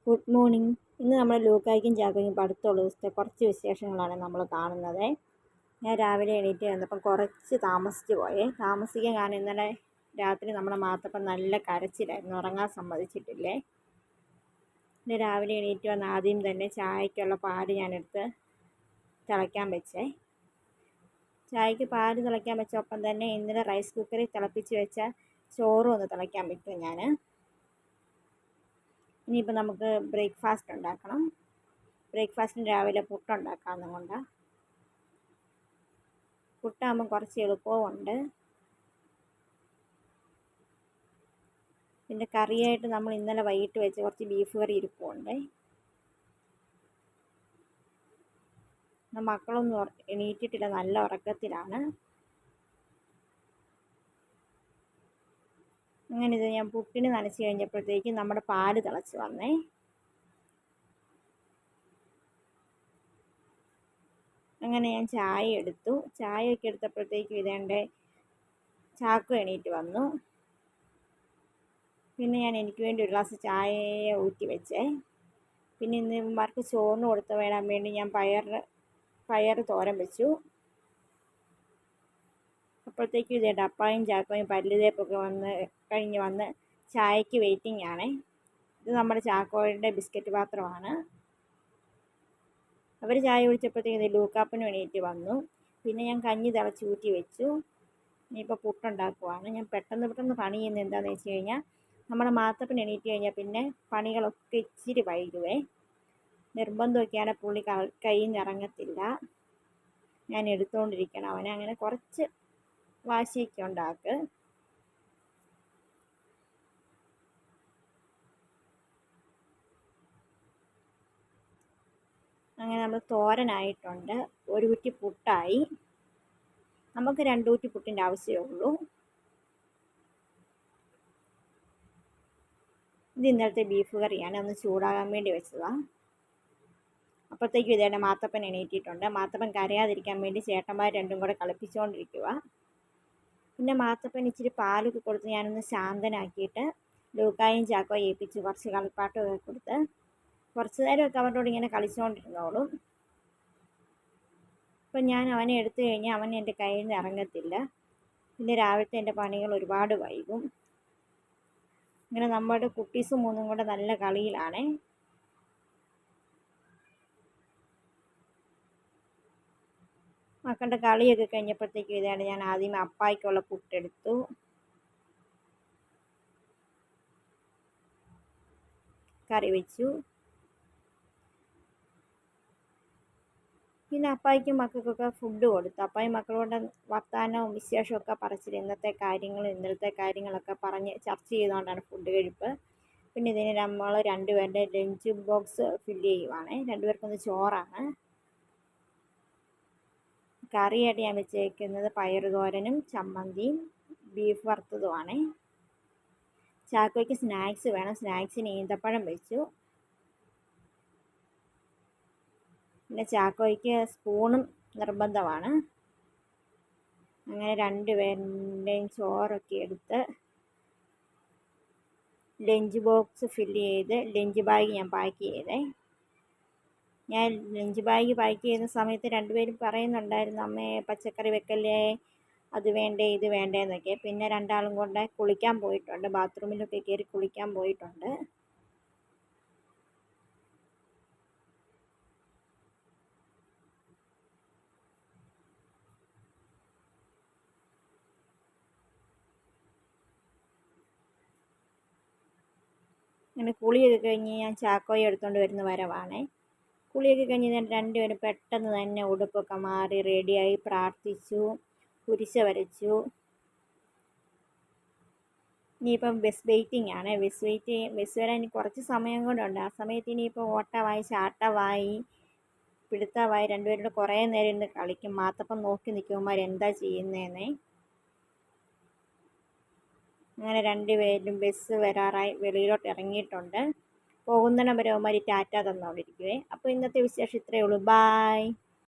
Good morning. ഇന്ന് നമ്മൾ ലൂക്കായ്ക്കും ചാക്കോയ്ക്കും പഠിത്തമുള്ള ദിവസത്തെ കുറച്ച് വിശേഷങ്ങളാണ് നമ്മൾ കാണുന്നത്. ഞാൻ രാവിലെ എണീറ്റ് വന്നപ്പം കുറച്ച് താമസിച്ച് പോയേ. താമസിക്കാൻ കാരണം ഇന്നലെ രാത്രി നമ്മുടെ മാത്തപ്പം നല്ല കരച്ചിലായിരുന്നു, ഉറങ്ങാൻ സമ്മതിച്ചിട്ടില്ലേ. പിന്നെ രാവിലെ എണീറ്റ് വന്ന് ആദ്യം തന്നെ ചായക്കുള്ള പാല് ഞാനെടുത്ത് തിളയ്ക്കാൻ വെച്ചേ. ചായക്ക് പാല് തിളയ്ക്കാൻ വെച്ചൊപ്പം തന്നെ ഇന്നലെ റൈസ് കുക്കറിൽ തിളപ്പിച്ച് വെച്ച ചോറും ഒന്ന് തിളയ്ക്കാൻ വെക്കും ഞാൻ. ഇനിയിപ്പോൾ നമുക്ക് ബ്രേക്ക്ഫാസ്റ്റ് ഉണ്ടാക്കണം. ബ്രേക്ക്ഫാസ്റ്റിന് രാവിലെ പുട്ടുണ്ടാക്കാമെന്നും കൊണ്ട്. പുട്ടാകുമ്പം കുറച്ച് എളുപ്പമുണ്ട്. പിന്നെ കറിയായിട്ട് നമ്മൾ ഇന്നലെ വൈകിട്ട് വെച്ച് കുറച്ച് ബീഫ് കറി ഇരിപ്പുണ്ട്. മക്കളൊന്നും എണീറ്റിട്ടില്ല, നല്ല ഉറക്കത്തിലാണ്. അങ്ങനെ ഇത് ഞാൻ പുട്ടിന് നനച്ച് കഴിഞ്ഞപ്പോഴത്തേക്ക് നമ്മുടെ പാല് തിളച്ച് വന്നേ. അങ്ങനെ ഞാൻ ചായ എടുത്തു. ചായയൊക്കെ എടുത്തപ്പോഴത്തേക്കും ഇതേണ്ട ചാക്കു എണീറ്റ് വന്നു. പിന്നെ ഞാൻ എനിക്ക് വേണ്ടി ഒരു ഗ്ലാസ് ചായ ഊറ്റി വെച്ചേ. പിന്നെ ഇന്ന് ഇവന്മാർക്ക് ചോറിന് കൊടുത്ത് വേടാൻ വേണ്ടി ഞാൻ പയർ തോരൻ വെച്ചു. അപ്പോഴത്തേക്കും ഇതേണ്ട അപ്പായും ചാക്കോയും പല്ലുതേപ്പൊക്കെ കഴിഞ്ഞ് വന്ന് ചായക്ക് വെയിറ്റിംഗ് ആണേ. ഇത് നമ്മുടെ ചാക്കോയുടെ ബിസ്ക്കറ്റ് പാത്രമാണ്. അവർ ചായ കുടിച്ചപ്പോഴത്തേക്കും ഇത് ലൂക്കാപ്പനും എണീറ്റ് വന്നു. പിന്നെ ഞാൻ കഞ്ഞി തിളച്ച് ഊറ്റി വെച്ചു. ഇനിയിപ്പോൾ പുട്ടുണ്ടാക്കുവാണ്. ഞാൻ പെട്ടെന്ന് പണി ചെയ്യുന്നത് എന്താണെന്ന് വെച്ച് കഴിഞ്ഞാൽ, നമ്മുടെ മാത്തപ്പൻ എണീറ്റ് കഴിഞ്ഞാൽ പിന്നെ പണികളൊക്കെ ഇച്ചിരി വൈകുവേ. നിർബന്ധമൊക്കെയാണ്, പുള്ളി കയ്യിൽ നിന്ന് ഇറങ്ങത്തില്ല, ഞാൻ എടുത്തുകൊണ്ടിരിക്കണം അവനെ. അങ്ങനെ കുറച്ച് വാശിയൊക്കെ ഉണ്ടാക്ക്. അങ്ങനെ നമ്മൾ തോരനായിട്ടുണ്ട്. ഒരു കുറ്റി പുട്ടായി. നമുക്ക് 2 കുറ്റി പുട്ടിൻ്റെ ആവശ്യമേ ഉള്ളൂ. ഇത് ഇന്നലത്തെ ബീഫ് കറിയാണ്, ഒന്ന് ചൂടാകാൻ വേണ്ടി വെച്ചതാണ്. അപ്പോഴത്തേക്കും ഇതേടെ മാത്തപ്പൻ എണീറ്റിട്ടുണ്ട്. മാത്തപ്പൻ കരയാതിരിക്കാൻ വേണ്ടി ചേട്ടന്മാർ രണ്ടും കൂടെ കളിപ്പിച്ചുകൊണ്ടിരിക്കുക. പിന്നെ മാത്തപ്പൻ ഇച്ചിരി പാലൊക്കെ കൊടുത്ത് ഞാനൊന്ന് ശാന്തനാക്കിയിട്ട് ലൂക്കായും ചാക്കോയും ഏൽപ്പിച്ച് കുറച്ച് കളിപ്പാട്ടമൊക്കെ കൊടുത്ത് കുറച്ച് നേരമൊക്കെ അവരോട് ഇങ്ങനെ കളിച്ചുകൊണ്ടിരുന്നോളും. അപ്പം ഞാൻ അവനെ എടുത്തു കഴിഞ്ഞാൽ അവൻ എൻ്റെ കയ്യിൽ നിന്ന് ഇറങ്ങത്തില്ല. പിന്നെ രാവിലത്തെ എൻ്റെ പണികൾ ഒരുപാട് വൈകും. ഇങ്ങനെ നമ്മുടെ കുട്ടീസും മൂന്നും കൂടെ നല്ല കളിയിലാണേ. മക്കളുടെ കളിയൊക്കെ കഴിഞ്ഞപ്പോഴത്തേക്കും ഇതാണ് ഞാൻ ആദ്യം അപ്പായ്ക്കുള്ള പുട്ടെടുത്തു. കറി വെച്ചു. പിന്നെ അപ്പായ്ക്കും മക്കൾക്കൊക്കെ ഫുഡ് കൊടുത്തു. അപ്പായും മക്കളോട് വർത്താനവും വിശേഷമൊക്കെ പറച്ചില്ല, ഇന്നത്തെ കാര്യങ്ങളും ഇന്നലത്തെ കാര്യങ്ങളൊക്കെ പറഞ്ഞ് ചർച്ച ചെയ്തുകൊണ്ടാണ് ഫുഡ് കഴിപ്പ്. പിന്നെ ഇതിന് നമ്മൾ രണ്ടുപേരുടെ ലഞ്ച് ബോക്സ് ഫില്ല് ചെയ്യുവാണ്. രണ്ടുപേർക്കൊന്ന് ചോറാണ്. കറിയായിട്ട് ഞാൻ വെച്ചേക്കുന്നത് പയറുതോരനും ചമ്മന്തിയും ബീഫ് വറുത്തതുമാണ്. ചാക്കോയ്ക്ക് സ്നാക്സ് വേണം. സ്നാക്സിന് ഈന്തപ്പഴം വെച്ചു. പിന്നെ ചാക്കോയ്ക്ക് സ്പൂണും നിർബന്ധമാണ്. അങ്ങനെ രണ്ടുപേരുടെയും ചോറൊക്കെ എടുത്ത് ലഞ്ച് ബോക്സ് ഫില്ല് ചെയ്ത് ലഞ്ച് ബാഗ് ഞാൻ പാക്ക് ചെയ്തേ. ഞാൻ ലഞ്ച് ബാഗ് പാക്ക് ചെയ്യുന്ന സമയത്ത് രണ്ടുപേരും പറയുന്നുണ്ടായിരുന്നു, അമ്മേ പച്ചക്കറി വെക്കല്ലേ, അത് വേണ്ടേ ഇത് വേണ്ടേ എന്നൊക്കെ. പിന്നെ രണ്ടാളും കൊണ്ട് കുളിക്കാൻ പോയിട്ടുണ്ട്, ബാത്റൂമിലൊക്കെ കയറി കുളിക്കാൻ പോയിട്ടുണ്ട്. അങ്ങനെ കുളിയൊക്കെ കഴിഞ്ഞ് ഞാൻ ചാക്കോയെ എടുത്തുകൊണ്ട് വരുന്ന വരവാണേ. കുളിയൊക്കെ കഴിഞ്ഞ് ഞാൻ രണ്ടുപേരും പെട്ടെന്ന് തന്നെ ഉടുപ്പൊക്കെ മാറി റെഡിയായി പ്രാർത്ഥിച്ചു, കുരിശ് വരച്ചു. ഇനിയിപ്പം ബസ് വെയിറ്റിംഗ് ആണ്. ബസ് വരാൻ ഇനി കുറച്ച് സമയം കൊണ്ടുണ്ട്. ആ സമയത്ത് ഇനിയിപ്പോൾ ഓട്ടമായി ചാട്ടമായി പിടുത്തമായി രണ്ടുപേരുടെ കുറേ നേരം ഇരുന്ന് കളിക്കും. മാത്തപ്പം നോക്കി നിൽക്കുമ്പോൾ എന്താ ചെയ്യുന്നതെന്നേ. അങ്ങനെ രണ്ടുപേരും ബസ് വരാറായി വെളിയിലോട്ട് ഇറങ്ങിയിട്ടുണ്ട്. പോകുന്നിടം വരെ അവന്മാർ ടാറ്റ തന്നുകൊണ്ടിരിക്കുവേ. അപ്പോൾ ഇന്നത്തെ വിശേഷം ഇത്രയേ ഉള്ളൂ. ബായ്.